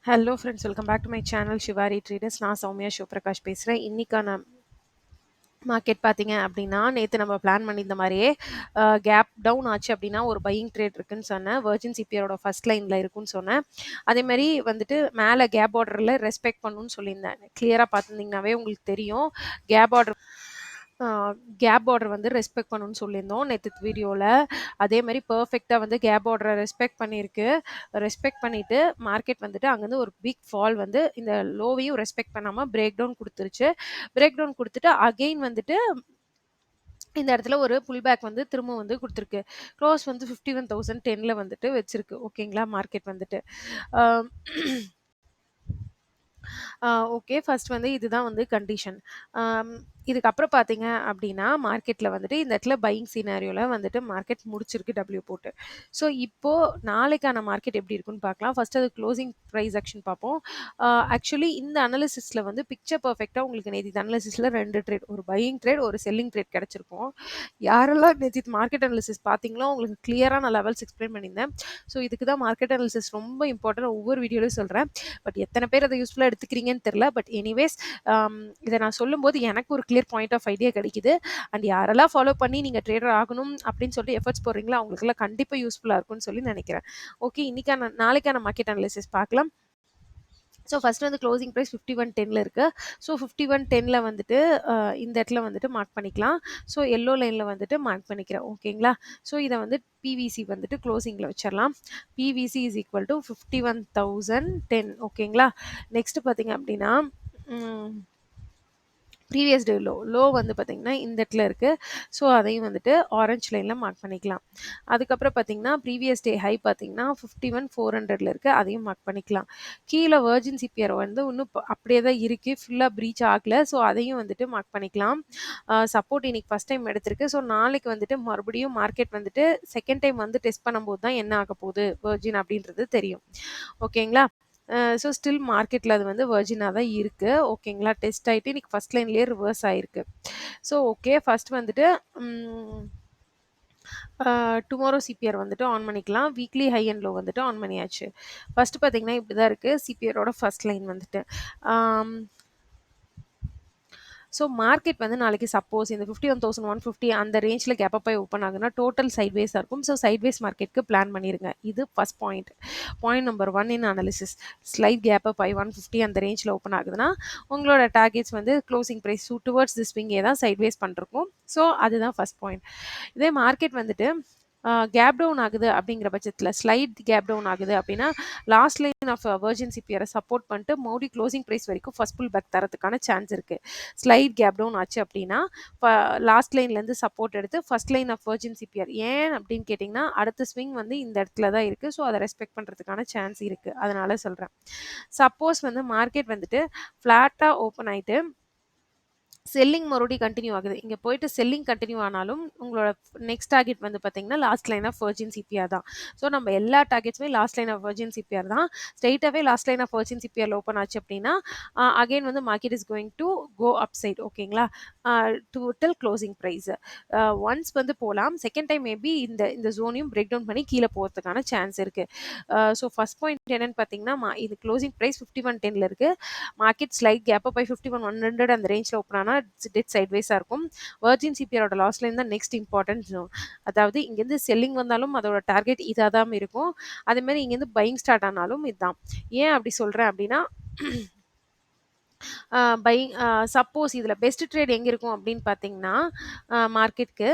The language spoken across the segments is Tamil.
Hello friends, welcome back to my channel Shivari traders. நான் சௌமியா சிவபிரகாஷ் பேசுகிறேன். இன்றைக்கான மார்க்கெட் பார்த்தீங்க அப்படின்னா, நேற்று நம்ம பிளான் பண்ணியிருந்த மாதிரியே கேப் டவுன் ஆச்சு அப்படின்னா ஒரு பையிங் ட்ரேட் இருக்குன்னு சொன்னேன். வெர்ஜின் சிபிஆரோட ஃபர்ஸ்ட் லைனில் இருக்குன்னு சொன்னேன். அதேமாதிரி வந்துட்டு மேலே கேப் ஆர்டரில் ரெஸ்பெக்ட் பண்ணணும்னு சொல்லியிருந்தேன். கிளியராக பார்த்துருந்தீங்கன்னாவே உங்களுக்கு தெரியும். கேப் ஆர்டர் கேப் ஆர்டர் வந்து ரெஸ்பெக்ட் பண்ணணும்னு சொல்லியிருந்தோம் நேற்று வீடியோவில். அதேமாதிரி பர்ஃபெக்டாக வந்து கேப் ஆர்டரை ரெஸ்பெக்ட் பண்ணியிருக்கு. ரெஸ்பெக்ட் பண்ணிவிட்டு மார்க்கெட் வந்துட்டு அங்கேருந்து ஒரு பிக் ஃபால் வந்து இந்த லோவையும் ரெஸ்பெக்ட் பண்ணாமல் பிரேக் டவுன் கொடுத்துருச்சு. பிரேக் டவுன் கொடுத்துட்டு அகெயின் வந்துட்டு இந்த இடத்துல ஒரு புல் பேக் வந்து திரும்ப வந்து கொடுத்துருக்கு. க்ளோஸ் வந்து 51,010ல வந்துட்டு வச்சிருக்கு. ஓகேங்களா, மார்க்கெட் வந்துட்டு ஓகே. ஃபர்ஸ்ட் வந்து இதுதான் வந்து கண்டிஷன். இதுக்கப்புறம் பார்த்தீங்க அப்படின்னா, மார்க்கெட்டில் வந்துட்டு இந்த இடத்துல பையிங் சினாரியோவில் வந்துட்டு மார்க்கெட் முடிச்சிருக்கு டபிள்யூ போட்டு. ஸோ இப்போ நாளைக்கான மார்க்கெட் எப்படி இருக்குன்னு பார்க்கலாம். ஃபர்ஸ்ட் அது க்ளோசிங் ப்ரைஸ் ஆக்ஷன் பார்ப்போம். ஆக்சுவலி இந்த அனாலிசிஸில் வந்து பிக்சர் பர்ஃபெக்டாக உங்களுக்கு நேற்று அனாலிசிஸில் 2 ட்ரேட், ஒரு பையிங் ட்ரேட், ஒரு செல்லிங் ட்ரேட் கிடச்சிருக்கும். யாரெல்லாம் நேற்று மார்க்கெட் அனாலிசிஸ் பார்த்தீங்களோ உங்களுக்கு கிளியராக நான் லெவல்ஸ் எக்ஸ்பிளைன் பண்ணியிருந்தேன். ஸோ இதுக்கு தான் மார்க்கெட் அனாலிசிஸ் ரொம்ப இம்பார்ட்டன்ட், ஒவ்வொரு வீடியோலையும் சொல்கிறேன். பட் எத்தனை பேர் அதை யூஸ்ஃபுல்லாக எடுத்துக்கிறீங்கன்னு தெரில. பட் எனிவேஸ் இதை நான் சொல்லும்போது எனக்கு ஒரு கிளியர் பாயிண்ட் ஆஃப் ஐடியா கிடைக்குது. அண்ட் யாரெல்லாம் ஃபாலோ பண்ணி நீங்கள் ட்ரேடர் ஆகணும் அப்படின்னு சொல்லிட்டு எஃபர்ட்ஸ் போடுறீங்களோ அவங்களுக்குலாம் கண்டிப்பாக யூஸ்ஃபுல்லாக இருக்கும்னு சொல்லி நினைக்கிறேன். ஓகே, நாளைக்கான மார்க்கெட் அனாலிசிஸ் பார்க்கலாம். ஸோ ஃபஸ்ட் வந்து க்ளோசிங் ப்ரைஸ் 51.10ல இருக்குது. ஸோ 51.10ல வந்துட்டு இந்த இடத்துல வந்துட்டு மார்க் பண்ணிக்கலாம். ஸோ எல்லோ லைனில் வந்துட்டு மார்க் பண்ணிக்கிறேன். ஓகேங்களா, ஸோ இதை வந்து பிவிசி வந்துட்டு க்ளோசிங்கில் வச்சிடலாம். PVC is equal to 51,010. ஓகேங்களா, நெக்ஸ்ட் பார்த்தீங்க அப்படின்னா ப்ரீவியஸ் டே லோ வந்து பார்த்திங்கன்னா இந்த இடத்துல இருக்குது. ஸோ அதையும் வந்துட்டு ஆரஞ்ச் லைனில் மார்க் பண்ணிக்கலாம். அதுக்கப்புறம் பார்த்திங்கன்னா ப்ரீவியஸ் டே ஹை பார்த்திங்கன்னா 51,400ல இருக்குது. அதையும் மார்க் பண்ணிக்கலாம். கீழே வெர்ஜின் சிபிஆர் வந்து இன்னும் அப்படியே தான் இருக்குது, ஃபுல்லாக ப்ரீச் ஆகலை. ஸோ அதையும் வந்துட்டு மார்க் பண்ணிக்கலாம். சப்போர்ட் இன்னைக்கு ஃபஸ்ட் டைம் எடுத்திருக்கு. ஸோ நாளைக்கு வந்துட்டு மறுபடியும் மார்க்கெட் வந்துட்டு செகண்ட் டைம் வந்து டெஸ்ட் பண்ணும்போது தான் என்ன ஆக போகுது வெர்ஜின் அப்படின்றது தெரியும். ஓகேங்களா, ஸோ ஸ்டில் மார்க்கெட்டில் அது வந்து வெர்ஜினாக தான் இருக்குது. ஓகேங்களா, டெஸ்ட் ஆகிட்டு இன்னைக்கு ஃபஸ்ட் லைன்லேயே ரிவர்ஸ் ஆகிருக்கு. ஸோ ஓகே, ஃபஸ்ட் வந்துட்டு டுமாரோ சிபிஆர் வந்துட்டு ஆன் பண்ணிக்கலாம். வீக்லி ஹை அண்ட் லோ வந்துட்டு ஆன் பண்ணியாச்சு. ஃபஸ்ட்டு பார்த்தீங்கன்னா இப்படி தான் இருக்குது சிபிஆரோட ஃபஸ்ட் லைன் வந்துட்டு. ஸோ மார்க்கெட் வந்து நாளைக்கு சப்போஸ் இந்த 51,150 அந்த ரேஞ்சில் கேப் அப் ஆகி ஓப்பன் ஆகுனா டோட்டல் சைட்வேஸாக இருக்கும். ஸோ சைட்வேஸ் மார்க்கெட்டுக்கு பிளான் பண்ணிடுங்க. இது first point. Point number 1 in analysis. Slight gap up ஆகி 150 அந்த ரேஞ்சில் ஓப்பன் ஆகுதுன்னா உங்களோட டார்கெட்ஸ் வந்து க்ளோசிங் ப்ரைஸ் டுவர்ட்ஸ் திஸ் விங்கே தான் சைட்வேஸ் பண்ணிருக்கும். ஸோ அதுதான் ஃபஸ்ட் பாயிண்ட். இதே மார்க்கெட் வந்துட்டு கேப் டவுன் ஆகுது அப்படிங்கிற பட்சத்தில், ஸ்லைட் கேப் டவுன் ஆகுது அப்படின்னா லாஸ்ட் லைன் ஆஃப் வெர்ஜின் சிபிஆரை சப்போர்ட் பண்ணிட்டு மோடி க்ளோசிங் ப்ரைஸ் வரைக்கும் ஃபர்ஸ்ட் புல் பேக் தரத்துக்கான சான்ஸ் இருக்குது. ஸ்லைட் கேப் டவுன் ஆச்சு அப்படின்னா லாஸ்ட் லைன்லேருந்து சப்போர்ட் எடுத்து first line of virgin CPR ஏன் அப்படின்னு கேட்டிங்கன்னா அடுத்த ஸ்விங் வந்து இந்த இடத்துல தான் இருக்குது. ஸோ அதை ரெஸ்பெக்ட் பண்ணுறதுக்கான சான்ஸ் இருக்குது. அதனால சொல்கிறேன். சப்போஸ் வந்து மார்க்கெட் வந்துட்டு ஃப்ளாட்டாக ஓப்பன் ஆகிட்டு செல்லிங் மறுபடியும் கண்டினியூ ஆகுது, இங்கே போயிட்டு செல்லிங் கண்டினியூ ஆனாலும் உங்களோட நெக்ஸ்ட் டார்கெட் வந்து பார்த்தீங்கன்னா last line of virgin CPR தான். ஸோ நம்ம எல்லா டார்கெட்ஸுமே last line of virgin CPR தான். ஸ்ட்ரெயிட்டாகவே last line of virgin CPR open ஆச்சு அப்படின்னா அகைன் வந்து market is going to go upside. ஓகேங்களா, டோட்டல் க்ளோசிங் ப்ரைஸ் ஒன்ஸ் வந்து போகலாம். செகண்ட் டைம் மேபி இந்த இந்த ஜோனையும் பிரேக் டவுன் பண்ணி கீழே போகிறதுக்கான சான்ஸ் இருக்குது. ஸோ ஃபர்ஸ்ட் பாயிண்ட் என்னன்னு பார்த்தீங்கன்னா இது க்ளோசிங் ப்ரைஸ் 51.10ல இருக்குது. மார்க்கெட் ஸ்லைட் கேப் அப் 51,100 அந்த ரேஞ்சில் ஓப்பன் ஆனால் டெட் சைட்வேஸாக இருக்கும். வெர்ஜின் சிபிஆரோட லாஸ்ட் லைன் தான் நெக்ஸ்ட் இம்பார்ட்டன்ட் ஜோன். அதாவது இங்கேருந்து செல்லிங் வந்தாலும் அதோட டார்கெட் இதாக தான் இருக்கும். அதேமாதிரி இங்கேருந்து பையிங் ஸ்டார்ட் ஆனாலும் இதுதான். ஏன் அப்படி சொல்கிறேன் அப்படின்னா பையிங் சப்போஸ் இதில் பெஸ்ட் ட்ரேட் எங்கே இருக்கும் அப்படின்னு பார்த்தீங்கன்னா மார்க்கெட்டுக்கு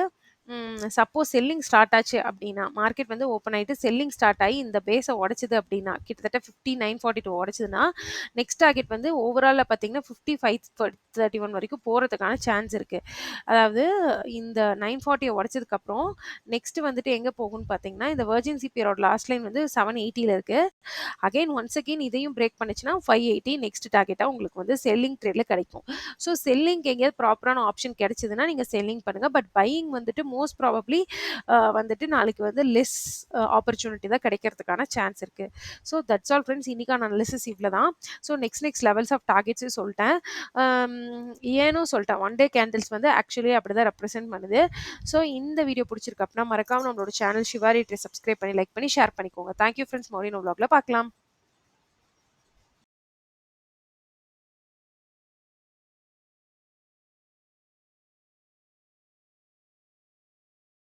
சப்போஸ் செல்லிங் ஸ்டார்ட் ஆச்சு அப்படின்னா மார்க்கெட் வந்து ஓப்பன் ஆகிட்டு செல்லிங் ஸ்டார்ட் ஆகி இந்த பேஸை உடச்சிது அப்படின்னா கிட்டத்தட்ட 59.42 உடச்சிதுன்னா நெக்ஸ்ட் டார்கெட் வந்து ஓவராலில் பார்த்தீங்கன்னா 55.31 வரைக்கும் போகிறதுக்கான சான்ஸ் இருக்குது. அதாவது இந்த 940 உடச்சதுக்கப்புறம் நெக்ஸ்ட் வந்துட்டு எங்கே போகும்னு பார்த்தீங்கன்னா இந்த வெர்ஜின் சிபிஆரோட லாஸ்ட் லைன் வந்து 780ல இருக்குது. அகைன் ஒன்ஸ் அகெயின் இதையும் பிரேக் பண்ணிச்சுன்னா 580 நெக்ஸ்ட் டார்கெட்டாக உங்களுக்கு வந்து செல்லிங் ட்ரேடில் கிடைக்கும். ஸோ செல்லிங்க்கு எங்கேயாவது ப்ராப்பரான ஆப்ஷன் கிடைச்சதுன்னா நீங்கள் செல்லிங் பண்ணுங்கள். பட் பையிங் வந்துட்டு மோஸ்ட் ப்ராபப்ளி வந்துட்டு நாளைக்கு வந்து லெஸ் ஆப்பர்ச்சுனிட்டி தான் கிடைக்கிறதுக்கான சான்ஸ் இருக்குது. ஸோ தட்ஸ் ஆல் ஃப்ரெண்ட்ஸ், இன்னைக்கான அனாலிசிஸ் இவ்வளோ தான். ஸோ நெக்ஸ்ட் லெவல்ஸ் ஆஃப் டார்கெட்ஸும் சொல்லிட்டேன். ஏனும் சொல்லிட்டேன். ஒன் டே கேண்டில்ஸ் வந்து ஆக்சுவலி அப்படி தான் ரெப்ரசென்ட் பண்ணுது. ஸோ இந்த வீடியோ பிடிச்சிருக்கு அப்படின்னா மறக்காம நம்மளோட சேனல் ஷிவாரி ட்ரேடர்ஸ் சப்ஸ்கிரைப் பண்ணி லைக் பண்ணி ஷேர் பண்ணிக்கோங்க. தேங்க்யூ ஃப்ரெண்ட்ஸ், மறுபடியும் vlogல பார்க்கலாம்.